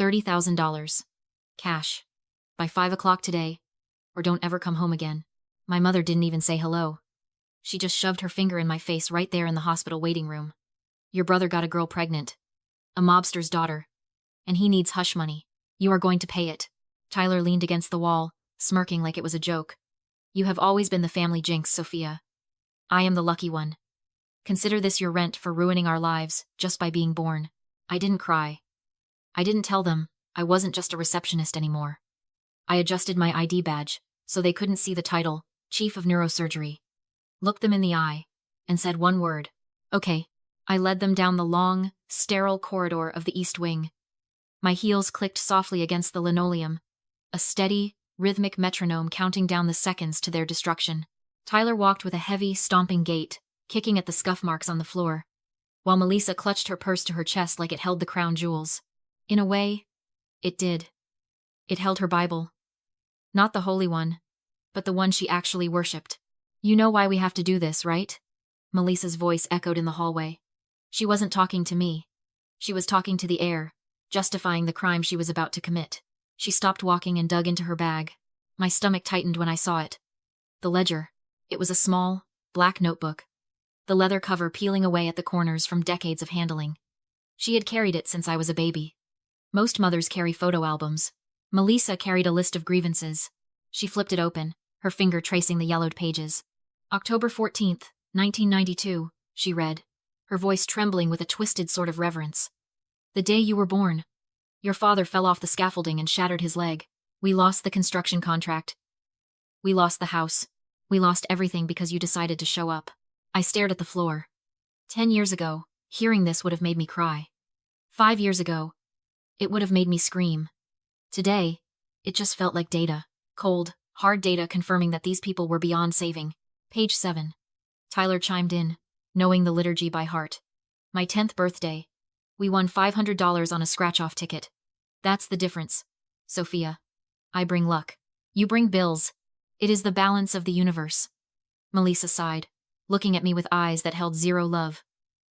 $30,000. Cash. By 5 o'clock today, or don't ever come home again. My mother didn't even say hello. She just shoved her finger in my face right there in the hospital waiting room. Your brother got a girl pregnant. A mobster's daughter. And he needs hush money. You are going to pay it. Tyler leaned against the wall, smirking like it was a joke. You have always been the family jinx, Sophia. I am the lucky one. Consider this your rent for ruining our lives, just by being born. I didn't cry. I didn't tell them I wasn't just a receptionist anymore. I adjusted my ID badge, so they couldn't see the title, Chief of Neurosurgery. Looked them in the eye, and said one word. Okay. I led them down the long, sterile corridor of the East Wing. My heels clicked softly against the linoleum, a steady, rhythmic metronome counting down the seconds to their destruction. Tyler walked with a heavy, stomping gait, kicking at the scuff marks on the floor, while Melissa clutched her purse to her chest like it held the crown jewels. In a way, it did. It held her Bible. Not the holy one, but the one she actually worshipped. You know why we have to do this, right? Melissa's voice echoed in the hallway. She wasn't talking to me. She was talking to the air, justifying the crime she was about to commit. She stopped walking and dug into her bag. My stomach tightened when I saw it. The ledger. It was a small, black notebook. The leather cover peeling away at the corners from decades of handling. She had carried it since I was a baby. Most mothers carry photo albums. Melissa carried a list of grievances. She flipped it open, her finger tracing the yellowed pages. October 14th, 1992, she read, her voice trembling with a twisted sort of reverence. The day you were born. Your father fell off the scaffolding and shattered his leg. We lost the construction contract. We lost the house. We lost everything because you decided to show up. I stared at the floor. 10 years ago, hearing this would have made me cry. 5 years ago, it would have made me scream. Today, it just felt like data. Cold, hard data confirming that these people were beyond saving. Page 7. Tyler chimed in, knowing the liturgy by heart. My 10th birthday. We won $500 on a scratch-off ticket. That's the difference. Sophia. I bring luck. You bring bills. It is the balance of the universe. Melissa sighed, looking at me with eyes that held zero love.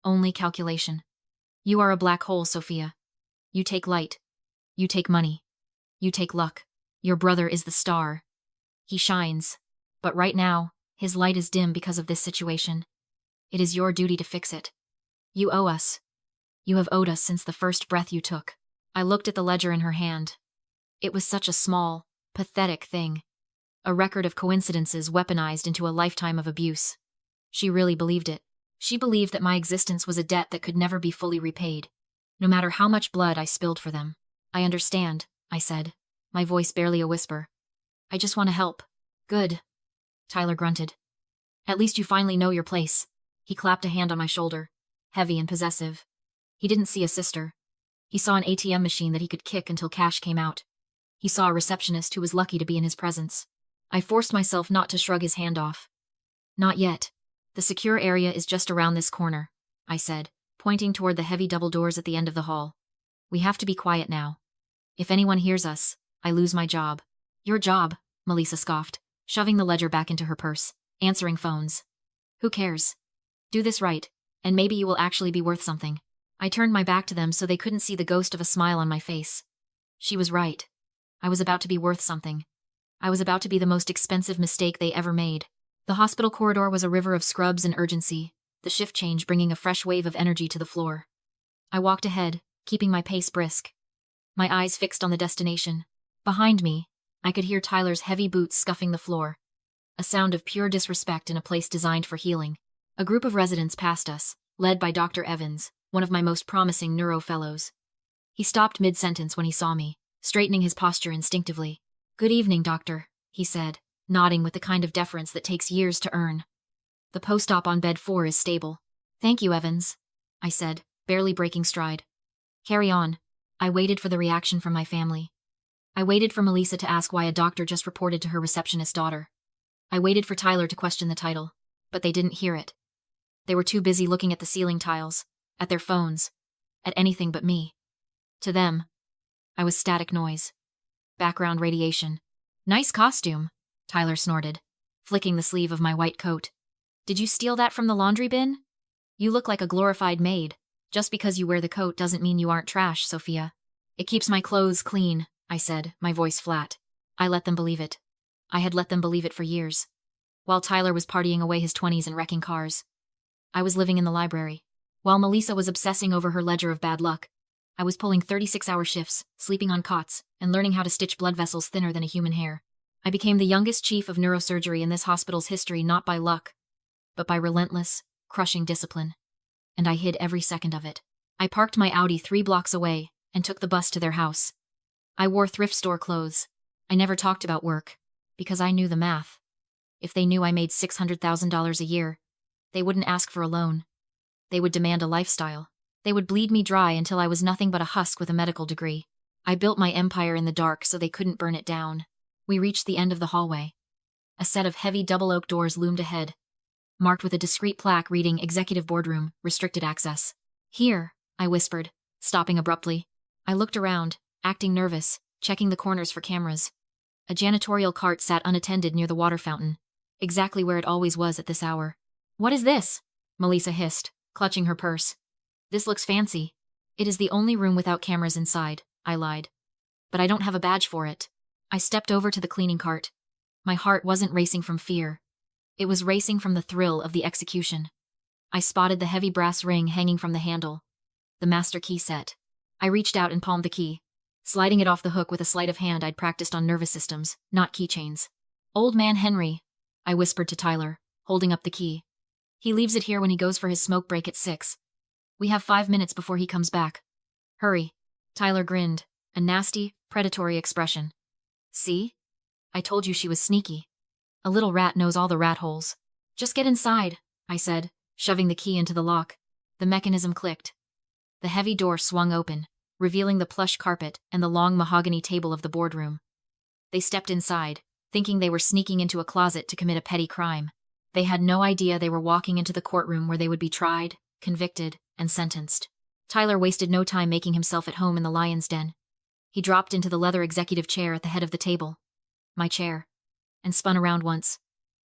Only calculation. You are a black hole, Sophia. You take light. You take money. You take luck. Your brother is the star. He shines. But right now, his light is dim because of this situation. It is your duty to fix it. You owe us. You have owed us since the first breath you took. I looked at the ledger in her hand. It was such a small, pathetic thing. A record of coincidences weaponized into a lifetime of abuse. She really believed it. She believed that my existence was a debt that could never be fully repaid, no matter how much blood I spilled for them. I understand, I said, my voice barely a whisper. I just want to help. Good. Tyler grunted. At least you finally know your place. He clapped a hand on my shoulder, heavy and possessive. He didn't see a sister. He saw an ATM machine that he could kick until cash came out. He saw a receptionist who was lucky to be in his presence. I forced myself not to shrug his hand off. Not yet. The secure area is just around this corner, I said, pointing toward the heavy double doors at the end of the hall. We have to be quiet now. If anyone hears us, I lose my job. Your job, Melissa scoffed, shoving the ledger back into her purse, answering phones. Who cares? Do this right, and maybe you will actually be worth something. I turned my back to them so they couldn't see the ghost of a smile on my face. She was right. I was about to be worth something. I was about to be the most expensive mistake they ever made. The hospital corridor was a river of scrubs and urgency, the shift change bringing a fresh wave of energy to the floor. I walked ahead, keeping my pace brisk. My eyes fixed on the destination. Behind me, I could hear Tyler's heavy boots scuffing the floor. A sound of pure disrespect in a place designed for healing. A group of residents passed us, led by Dr. Evans, one of my most promising neuro fellows. He stopped mid-sentence when he saw me, straightening his posture instinctively. Good evening, doctor, he said, nodding with the kind of deference that takes years to earn. The post-op on bed 4 is stable. Thank you, Evans, I said, barely breaking stride. Carry on. I waited for the reaction from my family. I waited for Melissa to ask why a doctor just reported to her receptionist daughter. I waited for Tyler to question the title, but they didn't hear it. They were too busy looking at the ceiling tiles, at their phones, at anything but me. To them, I was static noise. Background radiation. Nice costume, Tyler snorted, flicking the sleeve of my white coat. Did you steal that from the laundry bin? You look like a glorified maid. Just because you wear the coat doesn't mean you aren't trash, Sophia. It keeps my clothes clean, I said, my voice flat. I let them believe it. I had let them believe it for years. While Tyler was partying away his 20s and wrecking cars, I was living in the library. While Melissa was obsessing over her ledger of bad luck, I was pulling 36-hour shifts, sleeping on cots, and learning how to stitch blood vessels thinner than a human hair. I became the youngest chief of neurosurgery in this hospital's history not by luck, but by relentless, crushing discipline. And I hid every second of it. I parked my Audi 3 blocks away and took the bus to their house. I wore thrift store clothes. I never talked about work, because I knew the math. If they knew I made $600,000 a year, they wouldn't ask for a loan. They would demand a lifestyle. They would bleed me dry until I was nothing but a husk with a medical degree. I built my empire in the dark so they couldn't burn it down. We reached the end of the hallway. A set of heavy double oak doors loomed ahead, marked with a discreet plaque reading Executive Boardroom, Restricted Access. Here, I whispered, stopping abruptly. I looked around, acting nervous, checking the corners for cameras. A janitorial cart sat unattended near the water fountain, exactly where it always was at this hour. "What is this?" Melissa hissed, clutching her purse. "This looks fancy." "It is the only room without cameras inside," I lied. "But I don't have a badge for it." I stepped over to the cleaning cart. My heart wasn't racing from fear. It was racing from the thrill of the execution. I spotted the heavy brass ring hanging from the handle. The master key set. I reached out and palmed the key, sliding it off the hook with a sleight of hand I'd practiced on nervous systems, not keychains. "Old man Henry," I whispered to Tyler, holding up the key. "He leaves it here when he goes for his smoke break at 6. We have 5 minutes before he comes back. Hurry." Tyler grinned, a nasty, predatory expression. "See? I told you she was sneaky. A little rat knows all the rat holes." "Just get inside," I said, shoving the key into the lock. The mechanism clicked. The heavy door swung open, revealing the plush carpet and the long mahogany table of the boardroom. They stepped inside, thinking they were sneaking into a closet to commit a petty crime. They had no idea they were walking into the courtroom where they would be tried, convicted, and sentenced. Tyler wasted no time making himself at home in the lion's den. He dropped into the leather executive chair at the head of the table, my chair, and spun around once,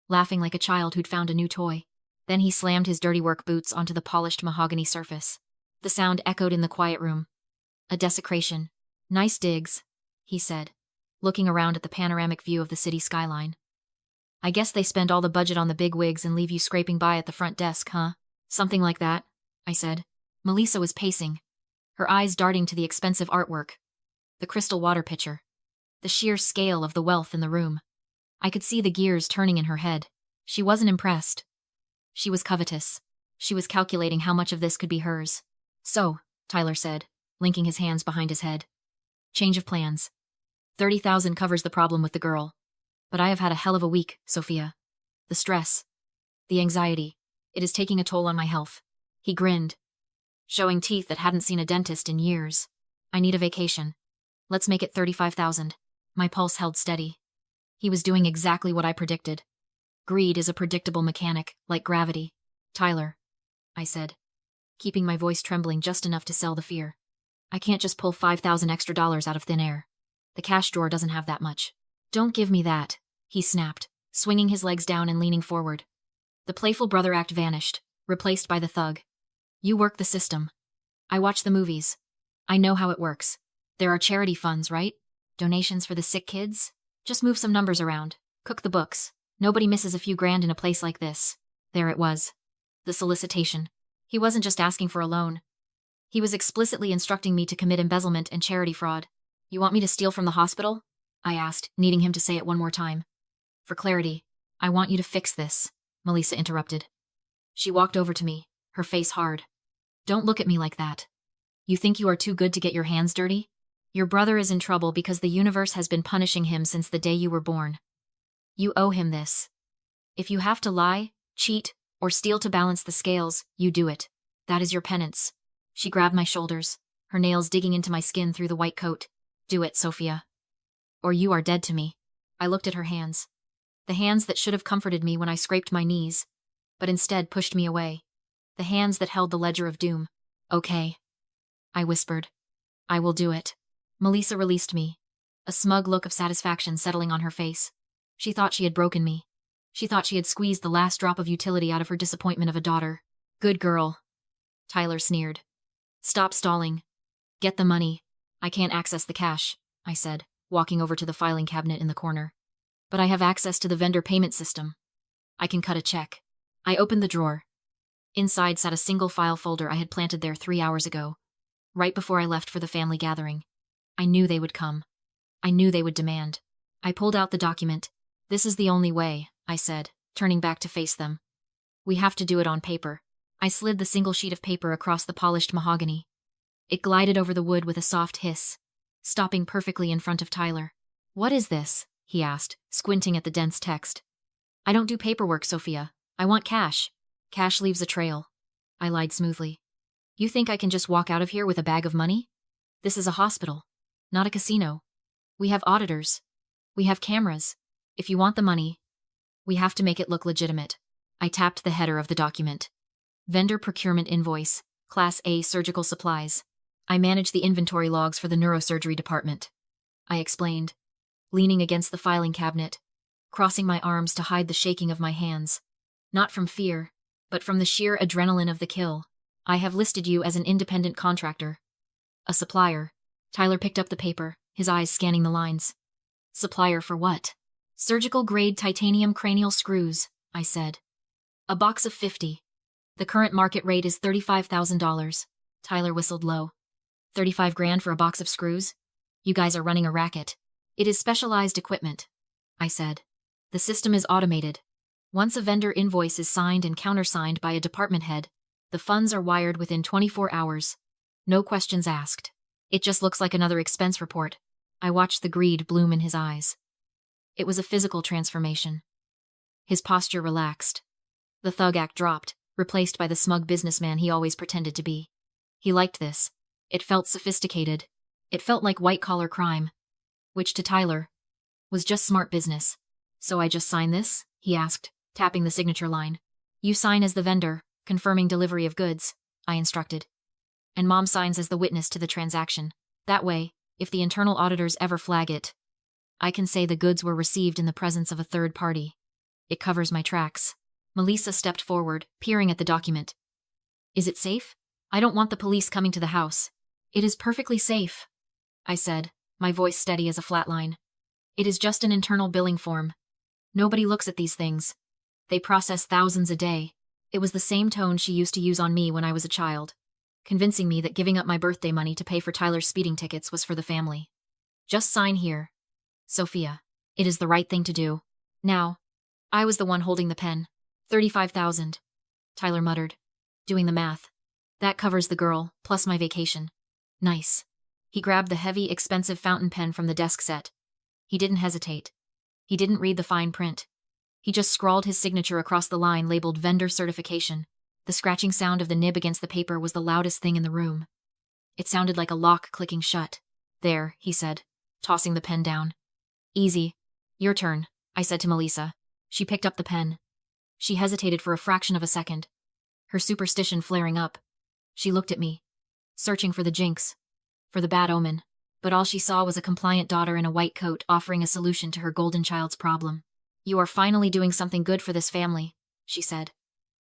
laughing like a child who'd found a new toy. Then he slammed his dirty work boots onto the polished mahogany surface. The sound echoed in the quiet room. A desecration. "Nice digs," he said, looking around at the panoramic view of the city skyline. "I guess they spend all the budget on the big wigs and leave you scraping by at the front desk, huh?" "Something like that," I said. Melissa was pacing, her eyes darting to the expensive artwork, the crystal water pitcher, the sheer scale of the wealth in the room. I could see the gears turning in her head. She wasn't impressed. She was covetous. She was calculating how much of this could be hers. "So," Tyler said, linking his hands behind his head. "Change of plans. 30,000 covers the problem with the girl. But I have had a hell of a week, Sophia. The stress. The anxiety. It is taking a toll on my health." He grinned, showing teeth that hadn't seen a dentist in years. "I need a vacation. Let's make it 35,000. My pulse held steady. He was doing exactly what I predicted. Greed is a predictable mechanic, like gravity. "Tyler," I said, keeping my voice trembling just enough to sell the fear. "I can't just pull 5,000 extra dollars out of thin air. The cash drawer doesn't have that much." "Don't give me that," he snapped, swinging his legs down and leaning forward. The playful brother act vanished, replaced by the thug. "You work the system. I watch the movies. I know how it works. There are charity funds, right? Donations for the sick kids? Just move some numbers around. Cook the books. Nobody misses a few grand in a place like this." There it was. The solicitation. He wasn't just asking for a loan. He was explicitly instructing me to commit embezzlement and charity fraud. "You want me to steal from the hospital?" I asked, needing him to say it one more time. "For clarity, I want you to fix this," Melissa interrupted. She walked over to me, her face hard. "Don't look at me like that. You think you are too good to get your hands dirty? Your brother is in trouble because the universe has been punishing him since the day you were born. You owe him this. If you have to lie, cheat, or steal to balance the scales, you do it. That is your penance." She grabbed my shoulders, her nails digging into my skin through the white coat. "Do it, Sophia. Or you are dead to me." I looked at her hands. The hands that should have comforted me when I scraped my knees, but instead pushed me away. The hands that held the ledger of doom. "Okay," I whispered. "I will do it." Melissa released me, a smug look of satisfaction settling on her face. She thought she had broken me. She thought she had squeezed the last drop of utility out of her disappointment of a daughter. "Good girl," Tyler sneered. "Stop stalling. Get the money. I can't access the cash, I said, walking over to the filing cabinet in the corner. But I have access to the vendor payment system. I can cut a check. I opened the drawer. Inside sat a single file folder I had planted there 3 hours ago, right before I left for the family gathering. I knew they would come. I knew they would demand. I pulled out the document. This is the only way, I said, turning back to face them. We have to do it on paper. I slid the single sheet of paper across the polished mahogany. It glided over the wood with a soft hiss, stopping perfectly in front of Tyler. What is this? He asked, squinting at the dense text. I don't do paperwork, Sophia. I want cash. Cash leaves a trail. I lied smoothly. You think I can just walk out of here with a bag of money? This is a hospital, not a casino. We have auditors. We have cameras. If you want the money, we have to make it look legitimate. I tapped the header of the document. Vendor procurement invoice, Class A surgical supplies. I manage the inventory logs for the neurosurgery department. I explained, leaning against the filing cabinet, crossing my arms to hide the shaking of my hands. Not from fear, but from the sheer adrenaline of the kill. I have listed you as an independent contractor. A supplier. Tyler picked up the paper, his eyes scanning the lines. Supplier for what? Surgical-grade titanium cranial screws, I said. A box of 50. The current market rate is $35,000. Tyler whistled low. 35 grand for a box of screws? You guys are running a racket. It is specialized equipment, I said. The system is automated. Once a vendor invoice is signed and countersigned by a department head, the funds are wired within 24 hours. No questions asked. It just looks like another expense report. I watched the greed bloom in his eyes. It was a physical transformation. His posture relaxed. The thug act dropped, replaced by the smug businessman he always pretended to be. He liked this. It felt sophisticated. It felt like white-collar crime, which to Tyler was just smart business. So I just sign this? He asked, tapping the signature line. You sign as the vendor, confirming delivery of goods, I instructed. And Mom signs as the witness to the transaction. That way, if the internal auditors ever flag it, I can say the goods were received in the presence of a third party. It covers my tracks. Melissa stepped forward, peering at the document. Is it safe? I don't want the police coming to the house. It is perfectly safe, I said, my voice steady as a flat line. It is just an internal billing form. Nobody looks at these things. They process thousands a day. It was the same tone she used to use on me when I was a child, convincing me that giving up my birthday money to pay for Tyler's speeding tickets was for the family. Just sign here. Sophia. It is the right thing to do. Now. I was the one holding the pen. 35,000. Tyler muttered, doing the math. That covers the girl, plus my vacation. Nice. He grabbed the heavy, expensive fountain pen from the desk set. He didn't hesitate. He didn't read the fine print. He just scrawled his signature across the line labeled vendor certification. The scratching sound of the nib against the paper was the loudest thing in the room. It sounded like a lock clicking shut. There, he said, tossing the pen down. Easy. Your turn, I said to Melissa. She picked up the pen. She hesitated for a fraction of a second, her superstition flaring up. She looked at me, searching for the jinx, for the bad omen, but all she saw was a compliant daughter in a white coat offering a solution to her golden child's problem. You are finally doing something good for this family, she said,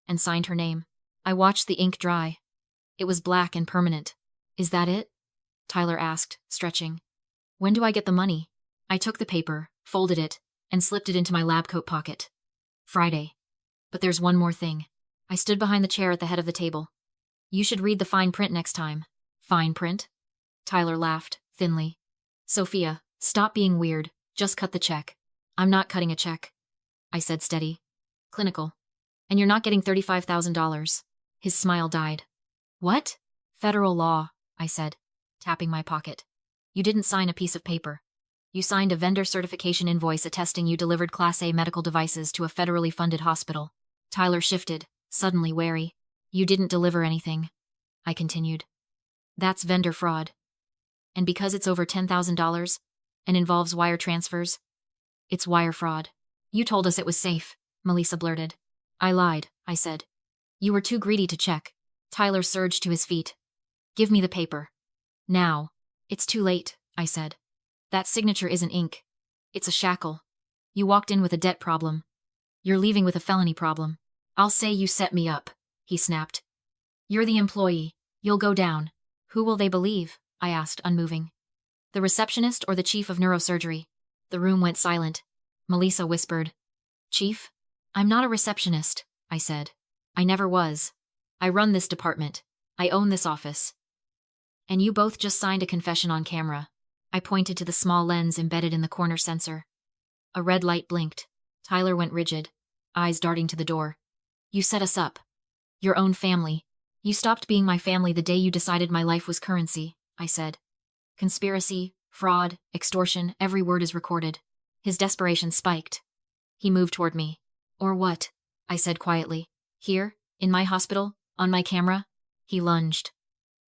and signed her name. I watched the ink dry. It was black and permanent. Is that it? Tyler asked, stretching. When do I get the money? I took the paper, folded it, and slipped it into my lab coat pocket. Friday. But there's one more thing. I stood behind the chair at the head of the table. You should read the fine print next time. Fine print? Tyler laughed, thinly. Sophia, stop being weird. Just cut the check. I'm not cutting a check, I said steady. Clinical. And you're not getting $35,000. His smile died. What? Federal law, I said, tapping my pocket. You didn't sign a piece of paper. You signed a vendor certification invoice attesting you delivered Class A medical devices to a federally funded hospital. Tyler shifted, suddenly wary. You didn't deliver anything, I continued. That's vendor fraud. And because it's over $10,000 and involves wire transfers, it's wire fraud. You told us it was safe, Melissa blurted. I lied, I said. You were too greedy to check. Tyler surged to his feet. Give me the paper. Now. It's too late, I said. That signature isn't ink. It's a shackle. You walked in with a debt problem. You're leaving with a felony problem. I'll say you set me up, he snapped. You're the employee. You'll go down. Who will they believe? I asked, unmoving. The receptionist or the chief of neurosurgery? The room went silent. Melissa whispered. Chief? I'm not a receptionist, I said. I never was. I run this department. I own this office. And you both just signed a confession on camera. I pointed to the small lens embedded in the corner sensor. A red light blinked. Tyler went rigid, eyes darting to the door. You set us up. Your own family. You stopped being my family the day you decided my life was currency, I said. Conspiracy, fraud, extortion, every word is recorded. His desperation spiked. He moved toward me. Or what? I said quietly. Here, in my hospital, on my camera? He lunged.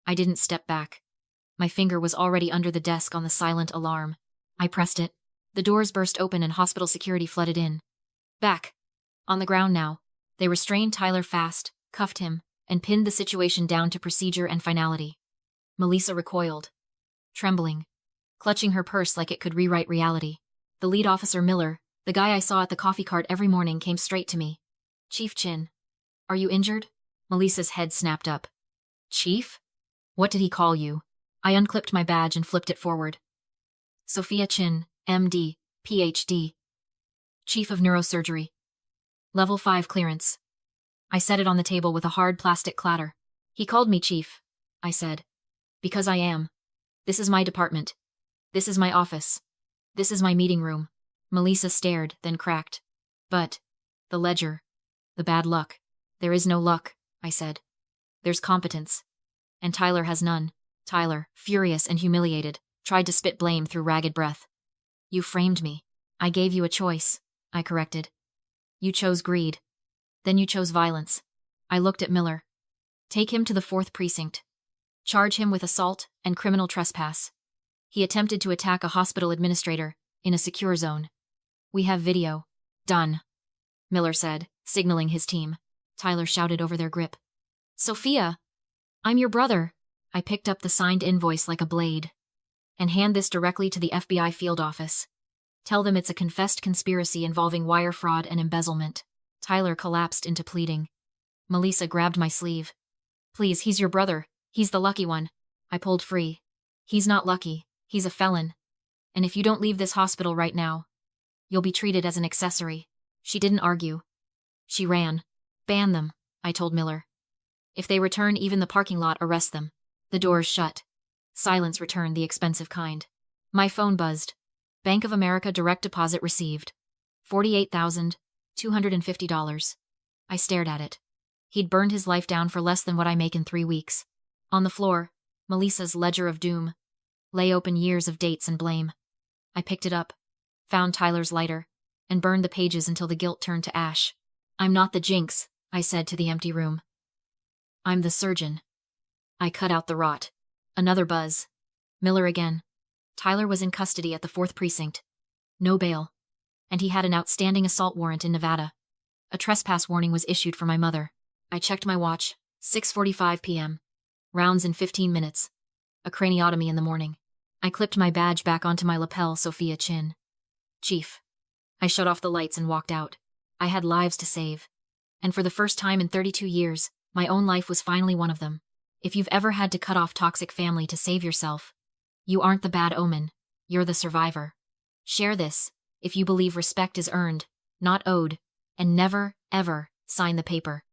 I didn't step back. My finger was already under the desk on the silent alarm. I pressed it. The doors burst open and hospital security flooded in. Back. On the ground now. They restrained Tyler fast, cuffed him, and pinned the situation down to procedure and finality. Melissa recoiled, trembling, clutching her purse like it could rewrite reality. The lead officer, Miller, the guy I saw at the coffee cart every morning, came straight to me. Chief Chin. Are you injured? Melissa's head snapped up. Chief? What did he call you? I unclipped my badge and flipped it forward. Sophia Chin, MD, PhD. Chief of Neurosurgery. Level 5 clearance. I set it on the table with a hard plastic clatter. He called me Chief, I said. Because I am. This is my department. This is my office. This is my meeting room. Melissa stared, then cracked. But, the ledger. The bad luck. There is no luck, I said. There's competence. And Tyler has none. Tyler, furious and humiliated, tried to spit blame through ragged breath. You framed me. I gave you a choice, I corrected. You chose greed. Then you chose violence. I looked at Miller. Take him to the 4th precinct. Charge him with assault and criminal trespass. He attempted to attack a hospital administrator in a secure zone. We have video. Done, Miller said, signaling his team. Tyler shouted over their grip. Sophia! I'm your brother. I picked up the signed invoice like a blade. And hand this directly to the FBI field office. Tell them it's a confessed conspiracy involving wire fraud and embezzlement. Tyler collapsed into pleading. Melissa grabbed my sleeve. Please, he's your brother. He's the lucky one. I pulled free. He's not lucky. He's a felon. And if you don't leave this hospital right now, you'll be treated as an accessory. She didn't argue. She ran. Ban them, I told Miller. If they return even the parking lot, arrest them. The doors shut. Silence returned, the expensive kind. My phone buzzed. Bank of America direct deposit received. $48,250. I stared at it. He'd burned his life down for less than what I make in 3 weeks. On the floor, Melissa's ledger of doom lay open, years of dates and blame. I picked it up, found Tyler's lighter, and burned the pages until the guilt turned to ash. I'm not the jinx, I said to the empty room. I'm the surgeon. I cut out the rot. Another buzz. Miller again. Tyler was in custody at the 4th precinct. No bail. And he had an outstanding assault warrant in Nevada. A trespass warning was issued for my mother. I checked my watch. 6:45 p.m. Rounds in 15 minutes. A craniotomy in the morning. I clipped my badge back onto my lapel, Sophia Chin. Chief. I shut off the lights and walked out. I had lives to save. And for the first time in 32 years, my own life was finally one of them. If you've ever had to cut off toxic family to save yourself, you aren't the bad omen. You're the survivor. Share this if you believe respect is earned, not owed, and never, ever sign the paper.